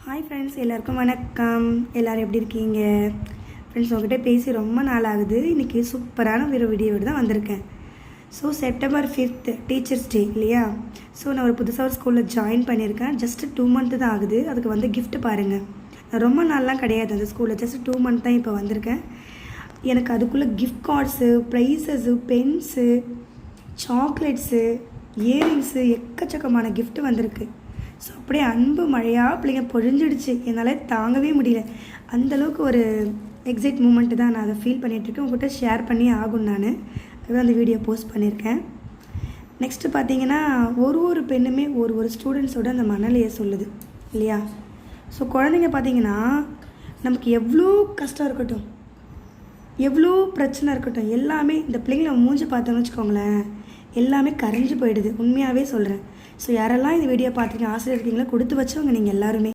Hi friends, எல்லாருக்கும் வணக்கம். எல்லோரும் எப்படி இருக்கீங்க? ஃப்ரெண்ட்ஸ், உங்கள்கிட்ட பேசி ரொம்ப நாள் ஆகுது. இன்றைக்கி சூப்பரான ஒரு வீடியோடு தான் வந்திருக்கேன். So September 5th teachers day இல்லையா? ஸோ நான் ஒரு புதுசாக ஒரு ஸ்கூலில் ஜாயின் பண்ணியிருக்கேன். ஜஸ்ட்டு 2 month தான் ஆகுது. அதுக்கு வந்து கிஃப்ட் பாருங்கள். ரொம்ப நாள்லாம் கிடையாது அந்த ஸ்கூலில், ஜஸ்ட் 2 month தான் இப்போ வந்திருக்கேன். எனக்கு அதுக்குள்ளே gift cards, prices, Benz, chocolates, earrings, எக்கச்சக்கமான கிஃப்ட்டு வந்திருக்கு. ஸோ அப்படியே அன்பு மழையாக பிள்ளைங்க பொழிஞ்சிடுச்சு. என்னால் தாங்கவே முடியல. அந்தளவுக்கு ஒரு எக்ஸைட் மூமெண்ட்டு தான். நான் அதை ஃபீல் பண்ணிகிட்ருக்கேன். உங்கள்கிட்ட ஷேர் பண்ணி ஆகும். நான் அதுதான் அந்த வீடியோ போஸ்ட் பண்ணியிருக்கேன். நெக்ஸ்ட்டு பார்த்தீங்கன்னா, ஒரு பெண்ணுமே ஒரு ஸ்டூடெண்ட்ஸோட அந்த மனநிலையை சொல்லுது இல்லையா? ஸோ குழந்தைங்க பார்த்தீங்கன்னா, நமக்கு எவ்வளோ கஷ்டம் இருக்கட்டும், எவ்வளோ பிரச்சனை இருக்கட்டும், எல்லாமே இந்த பிள்ளைங்களை மூஞ்சி பார்த்தோன்னு வச்சுக்கோங்களேன், எல்லாமே கரைஞ்சி போயிடுது. உண்மையாகவே சொல்கிறேன். ஸோ யாரெல்லாம் இந்த வீடியோ பார்த்துருக்கீங்க, ஆசிரியர் இருக்கீங்களா, கொடுத்து வச்சவங்க நீங்கள் எல்லாருமே.